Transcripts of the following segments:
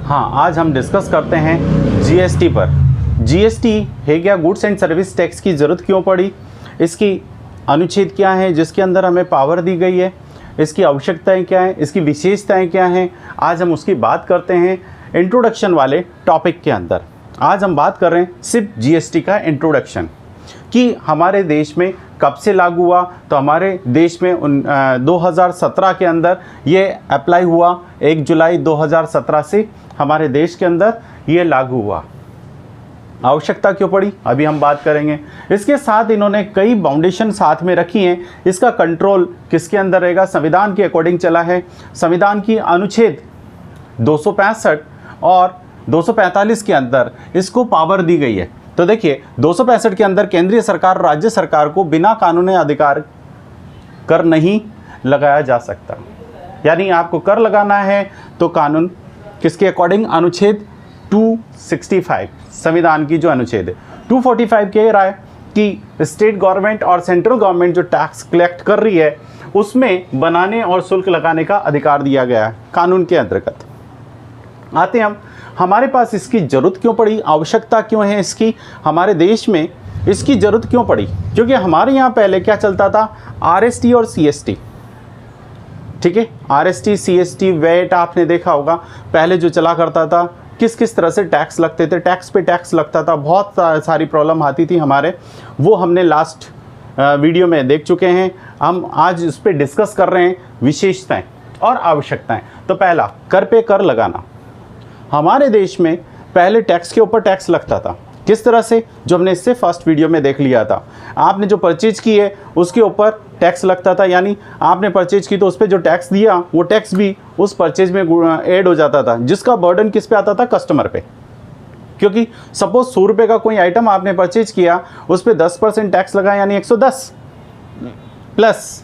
हाँ, आज हम डिस्कस करते हैं जीएसटी पर। जीएसटी है क्या, गुड्स एंड सर्विस टैक्स की ज़रूरत क्यों पड़ी, इसकी अनुच्छेद क्या है जिसके अंदर हमें पावर दी गई है, इसकी आवश्यकताएं क्या हैं, इसकी विशेषताएं क्या हैं, आज हम उसकी बात करते हैं इंट्रोडक्शन वाले टॉपिक के अंदर। आज हम बात कर रहे हैं सिर्फ जीएसटी का इंट्रोडक्शन कि हमारे देश में कब से लागू हुआ। तो हमारे देश में 2017 के अंदर ये अप्लाई हुआ, 1 जुलाई 2017 से हमारे देश के अंदर ये लागू हुआ। आवश्यकता क्यों पड़ी अभी हम बात करेंगे। इसके साथ इन्होंने कई बाउंडेशन साथ में रखी हैं। इसका कंट्रोल किसके अंदर रहेगा, संविधान के अकॉर्डिंग चला है। संविधान की अनुच्छेद 265 और 245 के अंदर इसको पावर दी गई है। तो देखिए 265 के अंदर केंद्रीय सरकार राज्य सरकार को बिना कानूनी अधिकार कर नहीं लगाया जा सकता, यानी आपको कर लगाना है तो कानून किसके अकॉर्डिंग, अनुच्छेद 265 संविधान की जो अनुच्छेद है। 245 कह रहा है कि स्टेट गवर्नमेंट और सेंट्रल गवर्नमेंट जो टैक्स कलेक्ट कर रही है उसमें बनाने और शुल्क लगाने का अधिकार दिया गया है कानून के अंतर्गत। आते हैं हम, हमारे पास इसकी ज़रूरत क्यों पड़ी, आवश्यकता क्यों है इसकी, हमारे देश में इसकी ज़रूरत क्यों पड़ी। क्योंकि हमारे यहाँ पहले क्या चलता था, आरएसटी और सीएसटी, ठीक है। आरएसटी सीएसटी वेट आपने देखा होगा पहले जो चला करता था, किस किस तरह से टैक्स लगते थे, टैक्स पे टैक्स लगता था, बहुत सारी प्रॉब्लम आती थी हमारे, वो हमने लास्ट वीडियो में देख चुके हैं। हम आज उस पर डिस्कस कर रहे हैं विशेषताएं और आवश्यकताएं। तो पहला, कर पे कर लगाना। हमारे देश में पहले टैक्स के ऊपर टैक्स लगता था, किस तरह से, जो हमने इससे फर्स्ट वीडियो में देख लिया था। आपने जो परचेज की है उसके ऊपर टैक्स लगता था, यानी आपने परचेज की तो उस पर जो टैक्स दिया वो टैक्स भी उस परचेज में ऐड हो जाता था, जिसका बर्डन किस पे आता था, कस्टमर पे। क्योंकि सपोज 100 रुपये का कोई आइटम आपने परचेज किया, उस पर 10% टैक्स लगा, यानी 110 प्लस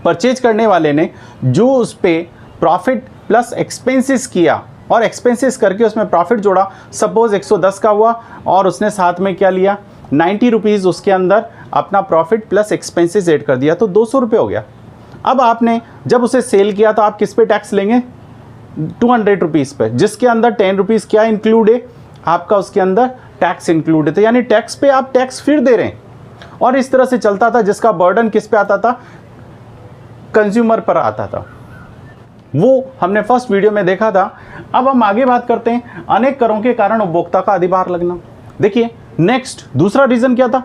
परचेज करने वाले ने जो उस पर प्रॉफिट प्लस एक्सपेंसेस किया और एक्सपेंसेस करके उसमें प्रॉफिट जोड़ा, सपोज 110 का हुआ और उसने साथ में क्या लिया, 90 रुपीज़ उसके अंदर अपना प्रॉफिट प्लस एक्सपेंसेस ऐड कर दिया, तो 200 रुपये हो गया। अब आपने जब उसे सेल किया तो आप किस पे टैक्स लेंगे, 200 रुपीज़ पे, जिसके अंदर 10 रुपीज़ क्या इंक्लूड है आपका, उसके अंदर टैक्स इंक्लूड है। तो यानी टैक्स पे आप टैक्स फिर दे रहे हैं, और इस तरह से चलता था, जिसका बर्डन किस पे आता था, कंज्यूमर पर आता था। वो हमने फर्स्ट वीडियो में देखा था। अब हम आगे बात करते हैं अनेक करों के कारण उपभोक्ता का अधिभार लगना। देखिए नेक्स्ट दूसरा रीजन क्या था,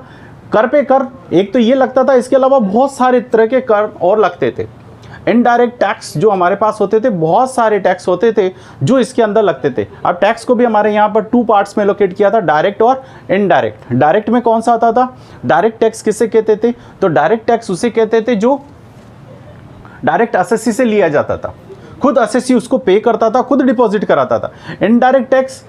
कर पे कर, एक तो ये लगता था, इसके अलावा बहुत सारे तरह के कर और लगते थे। इनडायरेक्ट टैक्स जो हमारे पास होते थे, बहुत सारे टैक्स होते थे जो इसके अंदर लगते थे। अब टैक्स को भी हमारे यहाँ पर 2 पार्ट्स में लोकेट किया था, डायरेक्ट और इनडायरेक्ट। डायरेक्ट में कौन सा आता था, डायरेक्ट टैक्स किसे कहते थे, तो डायरेक्ट टैक्स उसे कहते थे जो डायरेक्ट असेसी से लिया जाता था, खुद असेसी उसको पे करता था, खुद डिपॉजिट कराता था। इनडायरेक्ट टैक्स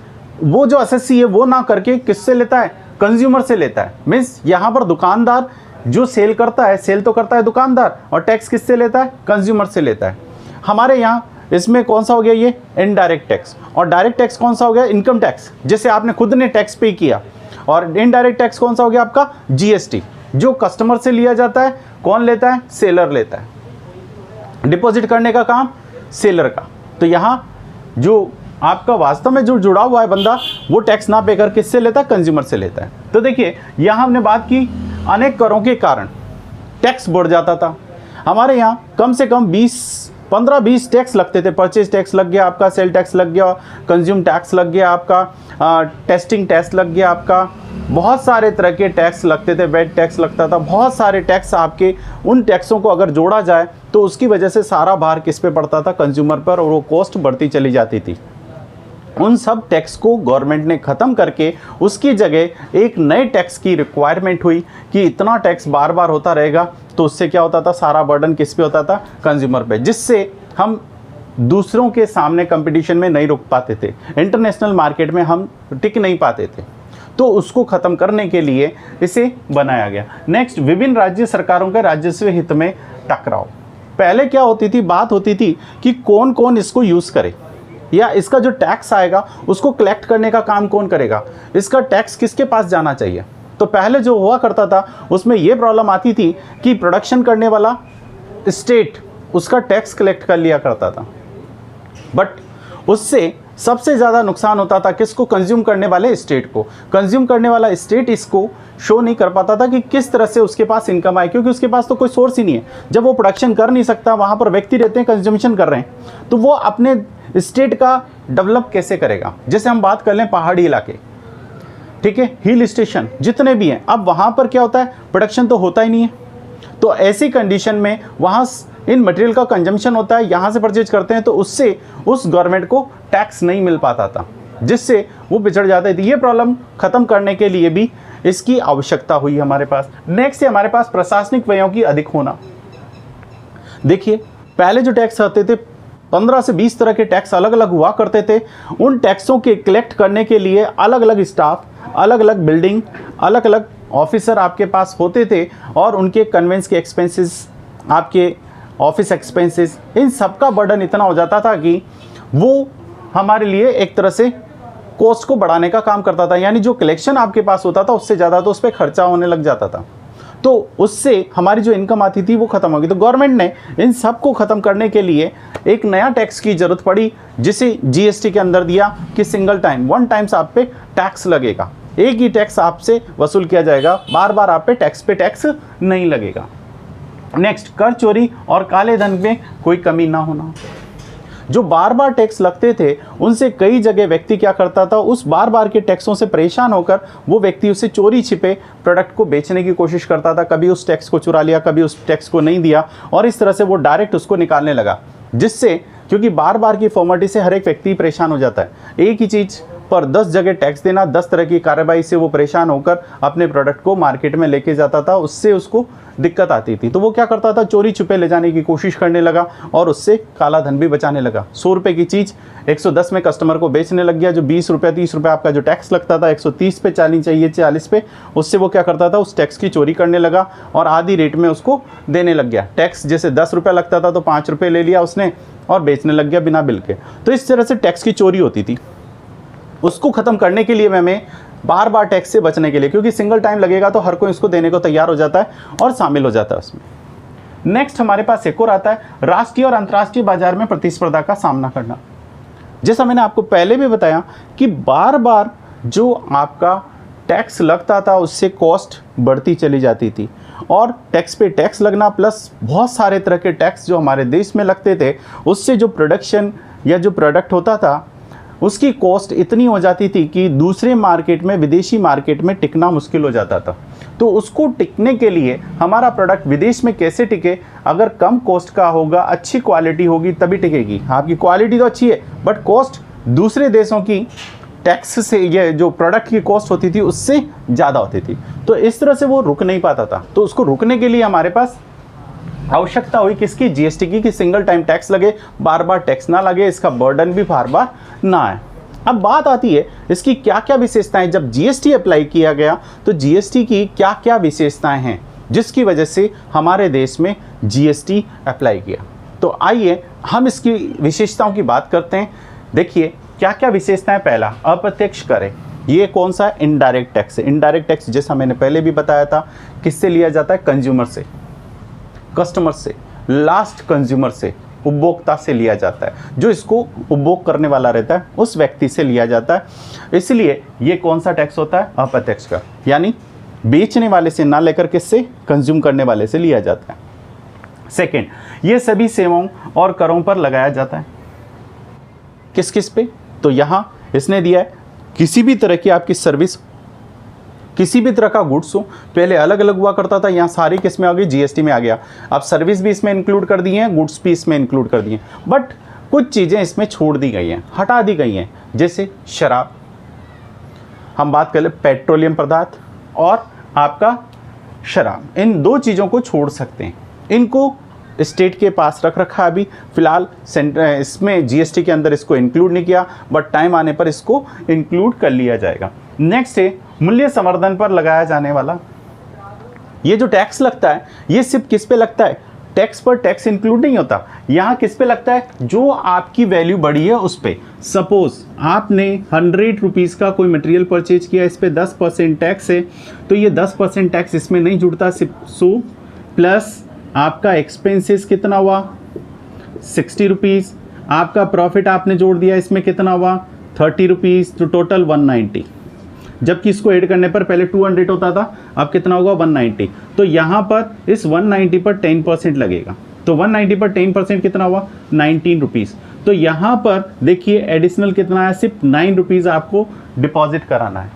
वो जो असेसी है वो ना करके किससे लेता है, कंज्यूमर से लेता है। मीन्स यहाँ पर दुकानदार जो सेल करता है, सेल तो करता है दुकानदार, और टैक्स किससे लेता है, कंज्यूमर से लेता है। हमारे यहाँ इसमें कौन सा हो गया, ये इनडायरेक्ट टैक्स। और डायरेक्ट टैक्स कौन सा हो गया, इनकम टैक्स, जैसे आपने खुद ने टैक्स पे किया। और इनडायरेक्ट टैक्स कौन सा हो गया आपका, जीएसटी, जो कस्टमर से लिया जाता है। कौन लेता है, सेलर लेता है। डिपॉजिट करने का काम सेलर का। तो यहाँ जो आपका वास्तव में जो जुड़ा हुआ है बंदा, वो टैक्स ना पे कर किससे लेता है, कंज्यूमर से लेता है। तो देखिए यहाँ हमने बात की अनेक करों के कारण टैक्स बढ़ जाता था। हमारे यहाँ कम से कम 15-20 टैक्स लगते थे। परचेज टैक्स लग गया आपका, सेल टैक्स लग गया, कंज्यूम टैक्स लग गया आपका, टेस्टिंग टैक्स लग गया आपका, बहुत सारे तरह के टैक्स लगते थे, वेट टैक्स लगता था, बहुत सारे टैक्स आपके। उन टैक्सों को अगर जोड़ा जाए तो उसकी वजह से सारा भार किस पे पड़ता था, कंज्यूमर पर, और वो कॉस्ट बढ़ती चली जाती थी। उन सब टैक्स को गवर्नमेंट ने ख़त्म करके उसकी जगह एक नए टैक्स की रिक्वायरमेंट हुई कि इतना टैक्स बार बार होता रहेगा, तो उससे क्या होता था, सारा बर्डन किस पे होता था, कंज्यूमर पे, जिससे हम दूसरों के सामने कंपटीशन में नहीं रुक पाते थे, इंटरनेशनल मार्केट में हम टिक नहीं पाते थे। तो उसको ख़त्म करने के लिए इसे बनाया गया। नेक्स्ट, विभिन्न राज्य सरकारों के राजस्व हित में टकराव। पहले क्या होती थी, बात होती थी कि कौन कौन इसको यूज़ करे, या इसका जो टैक्स आएगा उसको कलेक्ट करने का काम कौन करेगा, इसका टैक्स किसके पास जाना चाहिए। तो पहले जो हुआ करता था उसमें ये प्रॉब्लम आती थी कि प्रोडक्शन करने वाला स्टेट उसका टैक्स कलेक्ट कर लिया करता था, बट उससे सबसे ज़्यादा नुकसान होता था किसको? कंज्यूम करने वाले स्टेट को। कंज्यूम करने वाला स्टेट इसको शो नहीं कर पाता था कि किस तरह से उसके पास इनकम आए, क्योंकि उसके पास तो कोई सोर्स ही नहीं है। जब वो प्रोडक्शन कर नहीं सकता, वहाँ पर व्यक्ति रहते हैं कंजम्पशन कर रहे हैं, तो वो अपने स्टेट का डेवलप कैसे करेगा? जैसे हम बात कर लें पहाड़ी इलाके, ठीक है, हिल स्टेशन जितने भी हैं, अब वहाँ पर क्या होता है? प्रोडक्शन तो होता ही नहीं है। तो ऐसी कंडीशन में वहाँ इन मटेरियल का कंजम्पशन होता है, यहाँ से परचेज करते हैं, तो उससे उस गवर्नमेंट को टैक्स नहीं मिल पाता था, जिससे वो पिछड़ जाते थे। ये प्रॉब्लम खत्म करने के लिए भी इसकी आवश्यकता हुई हमारे पास। नेक्स्ट है हमारे पास प्रशासनिक व्ययों की अधिक होना। देखिए, पहले जो टैक्स आते थे 15 से 20 तरह के टैक्स अलग अलग हुआ करते थे। उन टैक्सों के कलेक्ट करने के लिए अलग अलग स्टाफ, अलग अलग बिल्डिंग, अलग अलग ऑफिसर आपके पास होते थे, और उनके कन्वेंस के एक्सपेंसेस, आपके ऑफिस एक्सपेंसेस, इन सब का बर्डन इतना हो जाता था कि वो हमारे लिए एक तरह से कॉस्ट को बढ़ाने का काम करता था। यानी जो कलेक्शन आपके पास होता था उससे ज़्यादा तो उस पर खर्चा होने लग जाता था, तो उससे हमारी जो इनकम आती थी वो खत्म हो गई। तो गवर्नमेंट ने इन सब को ख़त्म करने के लिए एक नया टैक्स की ज़रूरत पड़ी, जिसे जीएसटी के अंदर दिया कि सिंगल टाइम, वन टाइम्स आप पे टैक्स लगेगा, एक ही टैक्स आपसे वसूल किया जाएगा, बार बार आप पे टैक्स नहीं लगेगा। नेक्स्ट, कर चोरी और काले धन में कोई कमी ना होना। जो बार बार टैक्स लगते थे, उनसे कई जगह व्यक्ति क्या करता था, उस बार बार के टैक्सों से परेशान होकर वो व्यक्ति उसे चोरी छिपे प्रोडक्ट को बेचने की कोशिश करता था। कभी उस टैक्स को चुरा लिया, कभी उस टैक्स को नहीं दिया, और इस तरह से वो डायरेक्ट उसको निकालने लगा, जिससे, क्योंकि बार बार की फॉर्मेलिटी से हर एक व्यक्ति परेशान हो जाता है। एक ही चीज़ पर 10 जगह टैक्स देना, 10 तरह की कार्रवाई से वो परेशान होकर अपने प्रोडक्ट को मार्केट में लेके जाता था, उससे उसको दिक्कत आती थी। तो वो क्या करता था, चोरी छुपे ले जाने की कोशिश करने लगा, और उससे काला धन भी बचाने लगा। 100 रुपये की चीज़ 110 में कस्टमर को बेचने लग गया। जो 20 रुपये 30 रुपये आपका जो टैक्स लगता था, 130 पे चालनी चाहिए 40 पे, उससे वो क्या करता था, उस टैक्स की चोरी करने लगा और आधी रेट में उसको देने लग गया। टैक्स जैसे 10 रुपये लगता था तो 5 रुपये ले लिया उसने और बेचने लग गया बिना बिल के। तो इस तरह से टैक्स की चोरी होती थी। उसको ख़त्म करने के लिए हमें बार बार टैक्स से बचने के लिए, क्योंकि सिंगल टाइम लगेगा तो हर कोई इसको देने को तैयार हो जाता है और शामिल हो जाता है उसमें। नेक्स्ट हमारे पास एक और आता है, राष्ट्रीय और अंतर्राष्ट्रीय बाजार में प्रतिस्पर्धा का सामना करना। जैसा मैंने आपको पहले भी बताया कि बार बार जो आपका टैक्स लगता था उससे कॉस्ट बढ़ती चली जाती थी, और टैक्स पे टैक्स लगना प्लस बहुत सारे तरह के टैक्स जो हमारे देश में लगते थे, उससे जो प्रोडक्शन या जो प्रोडक्ट होता था उसकी कॉस्ट इतनी हो जाती थी कि दूसरे मार्केट में, विदेशी मार्केट में टिकना मुश्किल हो जाता था। तो उसको टिकने के लिए हमारा प्रोडक्ट विदेश में कैसे टिके, अगर कम कॉस्ट का होगा, अच्छी क्वालिटी होगी तभी टिकेगी। आपकी क्वालिटी तो अच्छी है बट कॉस्ट दूसरे देशों की टैक्स से, ये जो प्रोडक्ट की कॉस्ट होती थी उससे ज़्यादा होती थी, तो इस तरह से वो रुक नहीं पाता था। तो उसको रुकने के लिए हमारे पास आवश्यकता हुई किसकी, जीएसटी की, कि सिंगल टाइम टैक्स लगे, बार बार टैक्स ना लगे, इसका बर्डन भी बार बार ना आए। अब बात आती है इसकी क्या क्या विशेषताएं। जब जीएसटी अप्लाई किया गया तो जीएसटी की क्या क्या विशेषताएं हैं जिसकी वजह से हमारे देश में जीएसटी अप्लाई किया। तो आइए हम इसकी विशेषताओं की बात करते हैं। देखिए क्या क्या विशेषताएं। पहला, अप्रत्यक्ष कर। ये कौन सा है, इनडायरेक्ट टैक्स है। इनडायरेक्ट टैक्स जैसा मैंने पहले भी बताया था, किससे लिया जाता है, कंज्यूमर से, कस्टमर से, लास्ट कंज्यूमर से, उपभोक्ता से लिया जाता है। जो इसको उपभोग करने वाला रहता है उस व्यक्ति से लिया जाता है। इसलिए ये कौन सा टैक्स होता है, अप्रत्यक्ष कर, यानी बेचने वाले से ना लेकर किससे, कंज्यूम करने वाले से लिया जाता है। सेकंड, ये सभी सेवाओं और करों पर लगाया जाता है। किस किस पे, तो यहाँ इसने दिया है किसी भी तरह की आपकी सर्विस, किसी भी तरह का गुड्स हो। पहले अलग अलग हुआ करता था, यहाँ सारी किस में आ गई, जीएसटी में आ गया। अब सर्विस भी इसमें इंक्लूड कर दी हैं, गुड्स भी इसमें इंक्लूड कर दिए, बट कुछ चीज़ें इसमें छोड़ दी गई हैं, हटा दी गई हैं। जैसे शराब, हम बात कर ले पेट्रोलियम पदार्थ और आपका शराब, इन दो चीज़ों को छोड़ सकते हैं। इनको स्टेट के पास रख रखा अभी फ़िलहाल, इसमें जीएसटी के अंदर इसको इंक्लूड नहीं किया, बट टाइम आने पर इसको इंक्लूड कर लिया जाएगा। नेक्स्ट है मूल्य संवर्धन पर लगाया जाने वाला ये जो टैक्स लगता है, ये सिर्फ किस पे लगता है, टैक्स पर टैक्स इंक्लूड नहीं होता। यहाँ किस पे लगता है, जो आपकी वैल्यू बढ़ी है उस पे। सपोज आपने 100 रुपीज़ का कोई मटेरियल परचेज किया, इस पे 10% टैक्स है, तो ये 10% टैक्स इसमें नहीं जुड़ता, सिर्फ 100 प्लस आपका एक्सपेंसेस कितना हुआ, 60 रुपीज़, आपका प्रॉफिट आपने जोड़ दिया, इसमें कितना हुआ 30 रुपीज़, तो टोटल 190, जबकि इसको ऐड करने पर पहले 200 होता था, अब कितना होगा 190। तो यहाँ पर इस 190 पर 10% लगेगा, तो 190 पर 10% कितना हुआ 19 रुपीज़। तो यहाँ पर देखिए एडिशनल कितना है, सिर्फ 9 रुपीज़ आपको डिपॉजिट कराना है।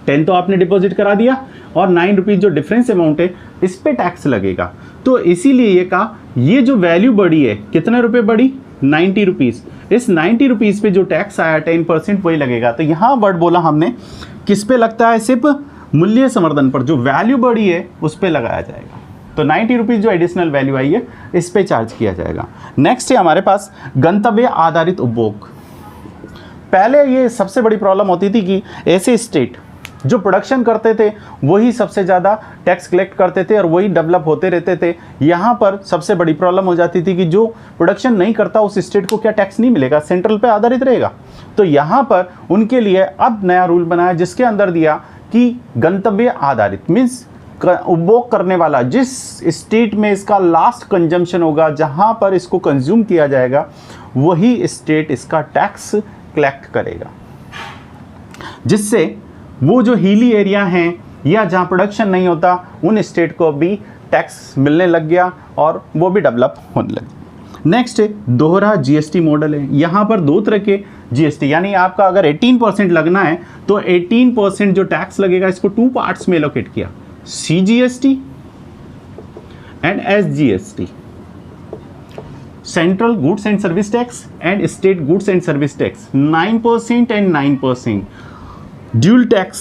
10 तो आपने डिपॉजिट करा दिया और 9 रुपीज़ जो डिफरेंस अमाउंट है इस पे टैक्स लगेगा। तो इसीलिए ये कहा, ये जो वैल्यू बढ़ी है कितने रुपए बढ़ी 90 रुपीज़, इस 90 रुपीज़ पे जो टैक्स आया 10% वही लगेगा। तो यहाँ वर्ड बोला हमने किस पे लगता है, सिर्फ मूल्य संवर्धन पर, जो वैल्यू बढ़ी है उस पे लगाया जाएगा। तो 90 रुपीज़ जो एडिशनल वैल्यू आई है इस पे चार्ज किया जाएगा। नेक्स्ट है हमारे पास गंतव्य आधारित उपभोग। पहले ये सबसे बड़ी प्रॉब्लम होती थी कि ऐसे स्टेट जो प्रोडक्शन करते थे वही सबसे ज़्यादा टैक्स कलेक्ट करते थे और वही डेवलप होते रहते थे। यहाँ पर सबसे बड़ी प्रॉब्लम हो जाती थी कि जो प्रोडक्शन नहीं करता उस स्टेट को क्या टैक्स नहीं मिलेगा, सेंट्रल पे आधारित रहेगा। तो यहाँ पर उनके लिए अब नया रूल बनाया जिसके अंदर दिया कि गंतव्य आधारित मीन्स उपभोग करने वाला जिस स्टेट में इसका लास्ट कंजम्पशन होगा, जहाँ पर इसको कंज्यूम किया जाएगा, वही स्टेट इसका टैक्स कलेक्ट करेगा, जिससे वो जो हिली एरिया हैं या जहाँ प्रोडक्शन नहीं होता उन स्टेट को भी टैक्स मिलने लग गया और वो भी डेवलप होने लगे। नेक्स्ट दोहरा जीएसटी मॉडल है। यहाँ पर दो तरह के जीएसटी, यानी आपका अगर 18% लगना है तो 18% जो टैक्स लगेगा इसको 2 पार्ट्स में एलोकेट किया, CGST and SGST, central goods and service tax and state goods and service tax 9% and 9%। Dual tax,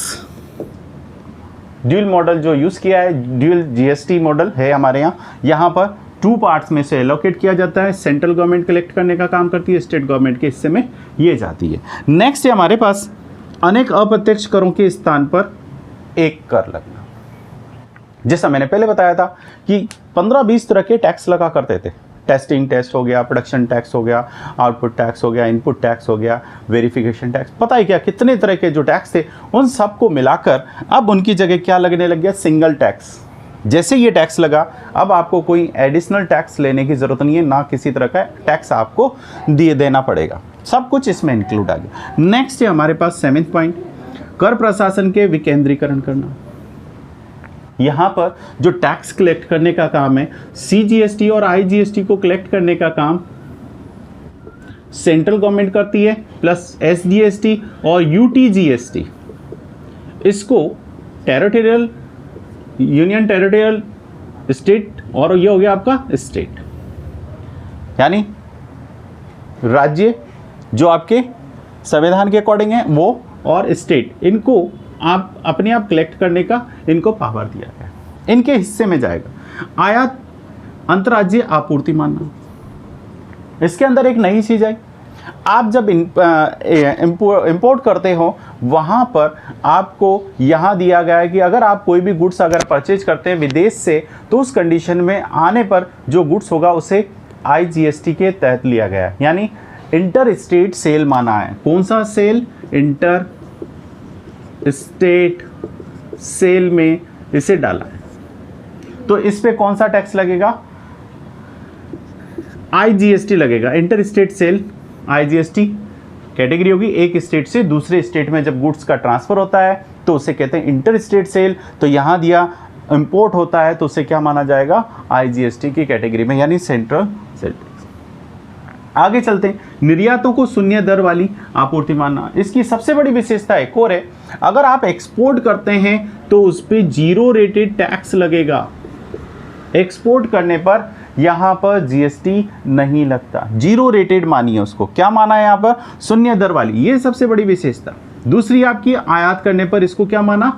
dual model जो यूज़ किया है, ड्यूल जीएसटी मॉडल है हमारे यहाँ पर 2 पार्ट्स में से एलोकेट किया जाता है। सेंट्रल गवर्नमेंट कलेक्ट करने का काम करती है, स्टेट गवर्नमेंट के हिस्से में ये जाती है। नेक्स्ट है हमारे पास अनेक अप्रत्यक्ष करों के स्थान पर एक कर लगना। जैसा मैंने पहले बताया था कि 15-20 तरह के टैक्स लगा करते थे, टेस्टिंग टैक्स हो गया, प्रोडक्शन टैक्स हो गया, आउटपुट टैक्स हो गया, इनपुट टैक्स हो गया, वेरिफिकेशन टैक्स, पता है क्या कितने तरह के जो टैक्स थे उन सबको मिलाकर अब उनकी जगह क्या लगने लग गया, सिंगल टैक्स। जैसे ये टैक्स लगा अब आपको कोई एडिशनल टैक्स लेने की ज़रूरत नहीं है, ना किसी तरह का टैक्स आपको देना पड़ेगा, सब कुछ इसमें इंक्लूड आ गया। नेक्स्ट है हमारे पास 7th पॉइंट, कर प्रशासन के विकेंद्रीकरण करना। यहाँ पर जो टैक्स कलेक्ट करने का काम है, CGST और IGST को कलेक्ट करने का काम सेंट्रल गवर्नमेंट करती है, प्लस SGST और UTGST इसको टेरिटोरियल, यूनियन टेरिटोरियल, स्टेट, और ये हो गया आपका स्टेट, यानी राज्य जो आपके संविधान के अकॉर्डिंग है वो, और स्टेट, इनको आप अपने आप कलेक्ट करने का इनको पावर दिया गया, इनके हिस्से में जाएगा। आयात अंतर्राज्यीय आपूर्ति मानना, इसके अंदर एक नई चीज़ है, आप जब इंपोर्ट करते हो वहाँ पर आपको यहाँ दिया गया है कि अगर आप कोई भी गुड्स अगर परचेज करते हैं विदेश से तो उस कंडीशन में आने पर जो गुड्स होगा उसे IGST के तहत लिया गया है, यानी इंटर स्टेट सेल माना है। कौन सा सेल, इंटर स्टेट सेल में इसे डाला है। तो इस पे कौन सा टैक्स लगेगा, IGST लगेगा। Inter state sale IGST category होगी, एक स्टेट से दूसरे स्टेट में जब गुड्स का ट्रांसफर होता है तो उसे कहते हैं इंटर स्टेट सेल। तो यहाँ दिया इंपोर्ट होता है तो उसे क्या माना जाएगा, IGST की कैटेगरी में, यानी सेंट्रल सेल। आगे चलते हैं, निर्यातों को शून्य दर वाली आपूर्ति मानना। इसकी सबसे बड़ी विशेषता एक और है, अगर आप एक्सपोर्ट करते हैं तो उस पर 0 रेटेड टैक्स लगेगा। एक्सपोर्ट करने पर यहाँ पर GST नहीं लगता, 0 रेटेड मानिए उसको, क्या माना है यहाँ पर, शून्य दर वाली, ये सबसे बड़ी विशेषता। दूसरी आपकी आयात करने पर इसको क्या माना,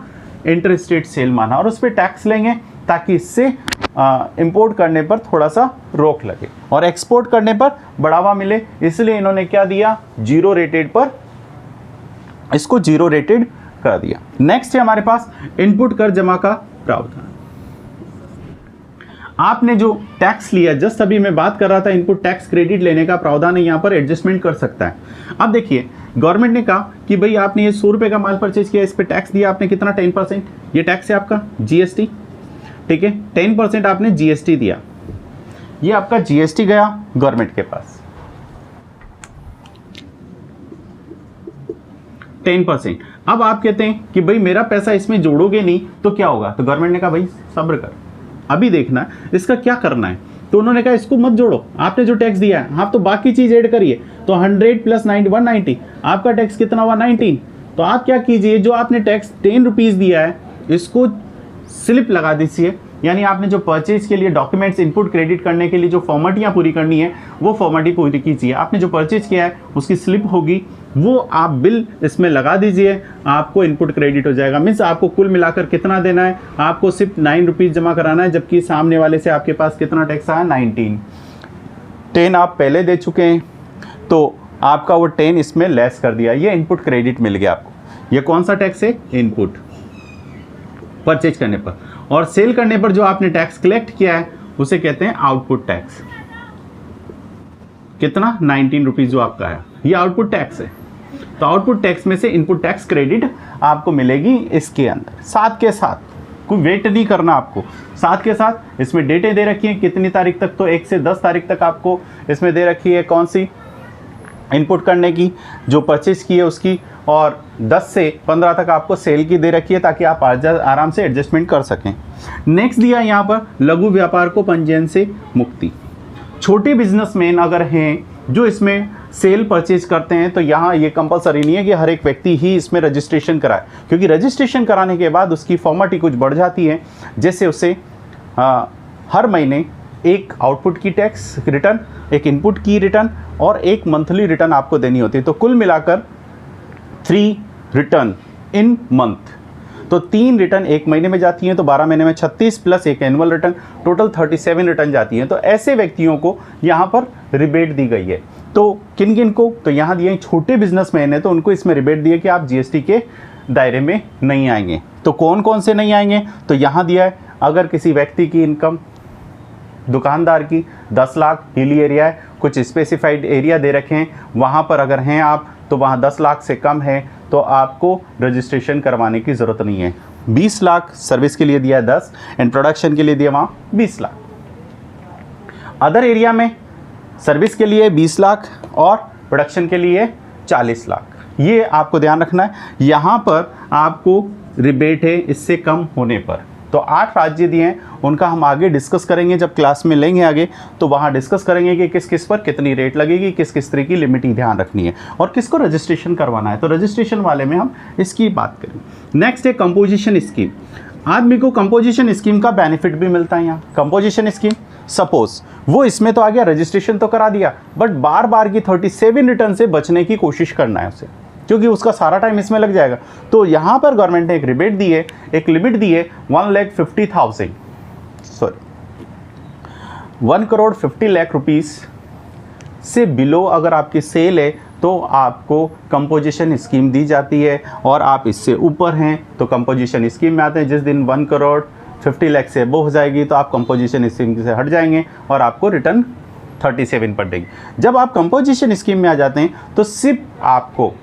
इंटर स्टेट सेल माना, और उस पर टैक्स लेंगे ताकि इससे इंपोर्ट करने पर थोड़ा सा रोक लगे और एक्सपोर्ट करने पर बढ़ावा मिले, इसलिए इन्होंने क्या दिया, 0 रेटेड पर इसको 0 रेटेड कर दिया। नेक्स्ट है हमारे पास इनपुट कर जमा का प्रावधान। आपने जो टैक्स लिया, जस्ट अभी मैं बात कर रहा था इनपुट टैक्स क्रेडिट लेने का प्रावधान है, यहाँ पर एडजस्टमेंट कर सकता है। अब देखिए गवर्नमेंट ने कहा कि भाई आपने ये 100 रुपये का माल परचेज किया, इस पर टैक्स दिया आपने कितना, 10%, ये टैक्स है आपका GST, ठीक है, 10% आपने GST दिया, ये आपका GST गया गवर्नमेंट के पास। 10%। अब आप कहते हैं कि भाई मेरा पैसा इसमें जोड़ोगे नहीं तो क्या होगा, तो गवर्नमेंट ने कहा भाई सब्र कर, अभी देखना इसका क्या करना है। तो उन्होंने कहा इसको मत जोड़ो, आपने जो टैक्स दिया है आप तो बाकी चीज ऐड करिए। तो 100 प्लस 90 190, आपका टैक्स कितना हुआ 19। तो आप क्या कीजिए, जो आपने टैक्स 10 रुपीज़ दिया है इसको स्लिप लगा दीजिए, यानी आपने जो परचेज के लिए डॉक्यूमेंट्स इनपुट क्रेडिट करने के लिए जो फॉर्मेटियाँ पूरी करनी है वो फॉर्मेटिंग पूरी कीजिए। आपने जो परचेज किया है उसकी स्लिप होगी, वो आप बिल इसमें लगा दीजिए, आपको इनपुट क्रेडिट हो जाएगा। मीन्स आपको कुल मिलाकर कितना देना है, आपको सिर्फ 9 रुपीज़ जमा कराना है, जबकि सामने वाले से आपके पास कितना टैक्स आया 19। 10 आप पहले दे चुके हैं तो आपका वो 10 इसमें लेस कर दिया, ये इनपुट क्रेडिट मिल गया आपको। ये कौन सा टैक्स है, इनपुट परचेज करने पर। और सेल करने पर जो आपने टैक्स कलेक्ट किया है उसे कहते हैं आउटपुट टैक्स। कितना 19 रुपीज़ जो आपका है, ये आउटपुट टैक्स है। तो आउटपुट टैक्स में से इनपुट टैक्स क्रेडिट आपको मिलेगी इसके अंदर। साथ के साथ कोई वेट नहीं करना आपको, साथ के साथ इसमें डेटें दे रखी हैं कितनी तारीख तक, तो 1 से 10 तारीख तक आपको इसमें दे रखी है कौन सी इनपुट करने की, जो परचेज की है उसकी, और 10 से 15 तक आपको सेल की दे रखी है ताकि आप आराम से एडजस्टमेंट कर सकें। नेक्स्ट दिया यहाँ पर लघु व्यापार को पंजीयन से मुक्ति। छोटे बिजनेसमैन अगर हैं जो इसमें सेल परचेज करते हैं तो यहाँ ये कंपलसरी नहीं है कि हर एक व्यक्ति ही इसमें रजिस्ट्रेशन कराए, क्योंकि रजिस्ट्रेशन कराने के बाद उसकी फॉर्मेलिटी कुछ बढ़ जाती है, जैसे उसे हर महीने एक आउटपुट की टैक्स रिटर्न, एक इनपुट की रिटर्न और एक मंथली रिटर्न आपको देनी होती है। तो कुल मिलाकर 3 रिटर्न इन मंथ, तो 3 रिटर्न एक महीने में जाती हैं, तो 12 महीने में 36 प्लस एक एनुअल रिटर्न, टोटल 37 रिटर्न जाती हैं। तो ऐसे व्यक्तियों को यहाँ पर रिबेट दी गई है। तो किन किन को, तो यहाँ दिए छोटे बिजनेसमैन है तो उनको इसमें रिबेट दिए कि आप जीएसटी के दायरे में नहीं आएंगे। तो कौन कौन से नहीं आएंगे, तो यहाँ दिया है अगर किसी व्यक्ति की इनकम, दुकानदार की 10 लाख, हिली एरिया है, कुछ स्पेसिफाइड एरिया दे रखे हैं, वहाँ पर अगर हैं आप तो वहाँ 10 लाख से कम है तो आपको रजिस्ट्रेशन करवाने की ज़रूरत नहीं है। 20 लाख सर्विस के लिए दिया 10 एंड प्रोडक्शन के लिए दिया वहाँ 20 लाख। अदर एरिया में सर्विस के लिए 20 लाख और प्रोडक्शन के लिए 40 लाख। ये आपको ध्यान रखना है, यहाँ पर आपको रिबेट है इससे कम होने पर। तो 8 राज्य दिए हैं, उनका हम आगे डिस्कस करेंगे जब क्लास में लेंगे आगे, तो वहाँ डिस्कस करेंगे कि किस किस पर कितनी रेट लगेगी, किस किस तरह की लिमिट ही ध्यान रखनी है और किसको रजिस्ट्रेशन करवाना है। तो रजिस्ट्रेशन वाले में हम इसकी बात करेंगे। नेक्स्ट है कंपोजिशन स्कीम। आदमी को कंपोजिशन स्कीम का बेनिफिट भी मिलता है। यहाँ कंपोजिशन स्कीम, सपोज वो इसमें तो आ गया, रजिस्ट्रेशन तो करा दिया, बट बार बार की 37 रिटर्न से बचने की कोशिश करना है उसे, क्योंकि उसका सारा टाइम इसमें लग जाएगा। तो यहाँ पर गवर्नमेंट ने एक रिबेट दी है, एक लिमिट दी है 1,50,000 1,50,00,000 रुपीज़ से बिलो अगर आपकी सेल है तो आपको कंपोजिशन स्कीम दी जाती है, और आप इससे ऊपर हैं तो कंपोजिशन स्कीम में आते हैं। जिस दिन 1,50,00,000 से अबव हो जाएगी तो आप कंपोजिशन स्कीम से हट जाएंगे और आपको रिटर्न 37 पड़ेगी। जब आप कंपोजिशन स्कीम में आ जाते हैं तो सिर्फ आपको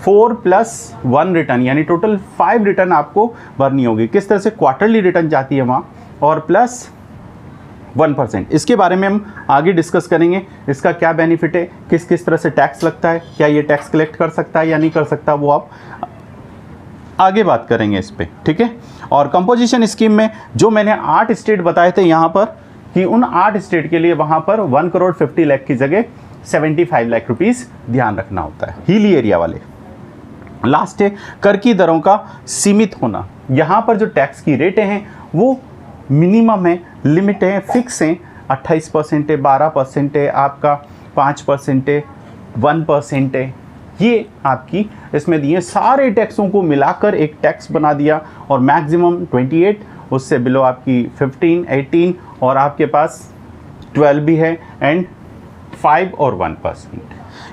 4 + 1 रिटर्न यानी टोटल 5 रिटर्न आपको भरनी होगी। किस तरह से, क्वार्टरली रिटर्न जाती है वहाँ, और प्लस 1%। इसके बारे में हम आगे डिस्कस करेंगे, इसका क्या बेनिफिट है, किस किस तरह से टैक्स लगता है, क्या ये टैक्स कलेक्ट कर सकता है या नहीं कर सकता, वो आप आगे बात करेंगे इस पर, ठीक है। और कंपोजिशन स्कीम में जो मैंने 8 स्टेट बताए थे यहाँ पर, कि उन 8 स्टेट के लिए वहाँ पर 1,50,00,000 की जगह 75 लाख रुपीज़ ध्यान रखना होता है, हिली एरिया वाले। लास्ट है कर की दरों का सीमित होना। यहाँ पर जो टैक्स की रेटें हैं वो मिनिमम है, लिमिट है, फिक्स हैं। 28% है, 12% है, आपका 5% है, 1% है, ये आपकी इसमें दिए। सारे टैक्सों को मिलाकर एक टैक्स बना दिया, और मैक्सिमम 28, उससे बिलो आपकी 15, 18 और आपके पास 12 भी है, एंड 5 और 1%।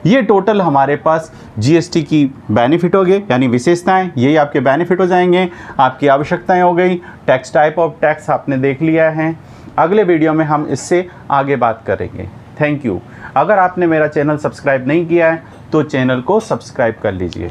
ये टोटल हमारे पास जीएसटी की बेनिफिट हो गए, यानी विशेषताएं, यही आपके बेनिफिट हो जाएंगे। आपकी आवश्यकताएं हो गई, टैक्स, टाइप ऑफ टैक्स आपने देख लिया है। अगले वीडियो में हम इससे आगे बात करेंगे। Thank you. अगर आपने मेरा चैनल सब्सक्राइब नहीं किया है तो चैनल को सब्सक्राइब कर लीजिए।